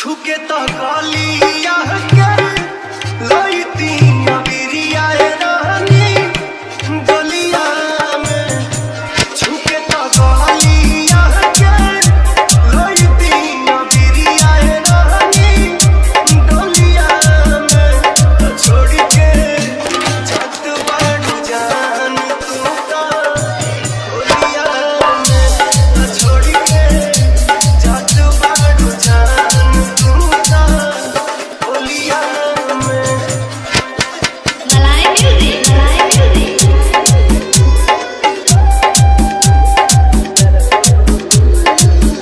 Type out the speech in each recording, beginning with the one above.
छुके तो गलिया के लईती अबिरिया रानी गलिया में छुके तो गलिया के लईती अबिरिया रानी गलिया में छोड़ के छत बढ़ जान तू तो गलिया में छोड़ के छत बढ़ जान तू तो गलिया में। मलाई music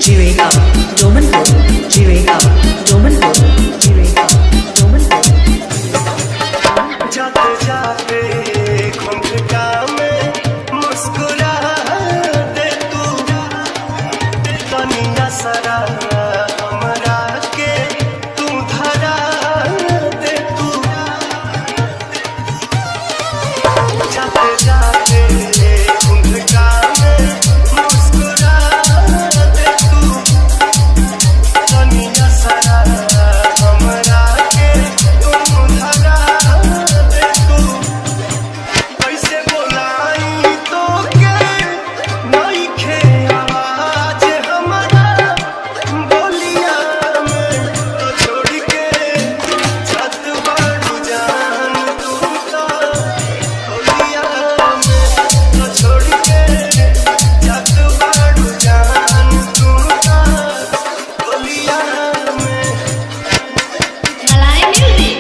Jiregawa, Domanpur, Jiregawa, Domanpur, Jiregawa, Domanpur. जाते जाते घुंघटा में मुस्कुरा दे तू तनिया सरा हमरा के तू धरा दे तू जाते जाते घुंघटा में मुस्कुरा दे तू तनिया सरा हमरा के तू धरा दे तू कैसे बोलाई तो के नइखे आवाज हमरा बोलिया में तो छोड़ के छत बढ़ जान तू तो बोलिया में तो छोड़ के छत बढ़ जान तू तो बोलिया में। मलाई music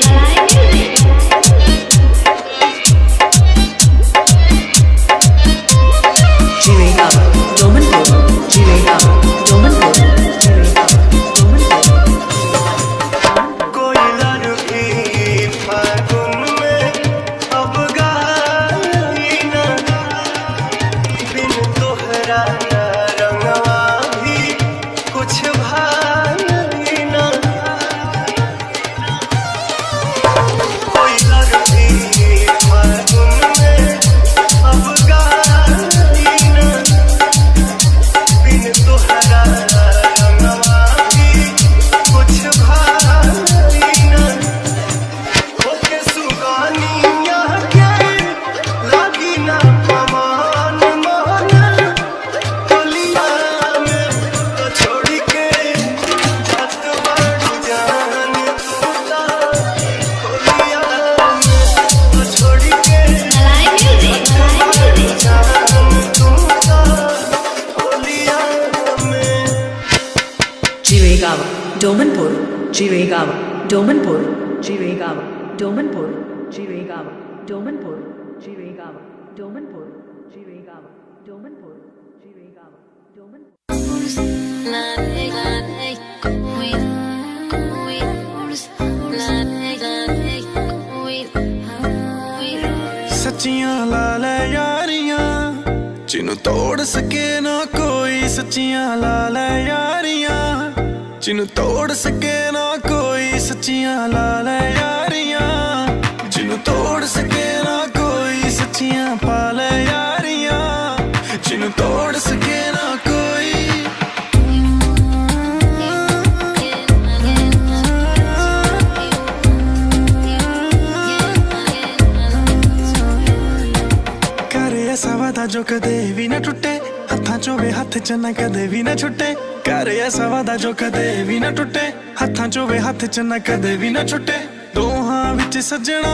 Jiregawa, Domanpur, Jiregawa, Domanpur, Jiregawa, Domanpur. कोई लड़की फागुन में अब गाई ना बिन तोहरा रंगवा भी कुछ भाई ना कोई लड़की फागुन में अब गाई ना बिन तोहरा रंगवा भी कुछ भाई ना होके सुगानिया के लागी ना पमान मोहन गलिया में तो छोड़ के छत बढ़ जान तू तो गलिया में तो छोड़ के मलाई म्यूजिक जान तू तो गलिया में। Jiregawa, Domanpur, Jiregawa, Domanpur, Jiregawa, Domanpur, Jiregawa, Domanpur, Jiregawa, Domanpur, Jiregawa, Domanpur, Jiregawa, Domanpur. सच्चियां ला ले यारियां जिन्नू तोड़ सके ना कोई सच्चियां ला ले यारियां जिन्नू तोड़ सके ना कोई सच्चियां ला ले यारियां जिन्नू तोड़ सके ना कोई सच्चियां पा ले यारियां जिन्नू तोड़ सके ना कोई। करे ऐसा वादा जो कदे भी न टूटे हत्थां चों वे हत्थ च ना कदे भी न छुट्टे करे ऐसा वादा जो कदे भी न टूटे हत्थां चों वे हत्थ च ना कदे भी न छुट्टे दोहां विच सज्जणा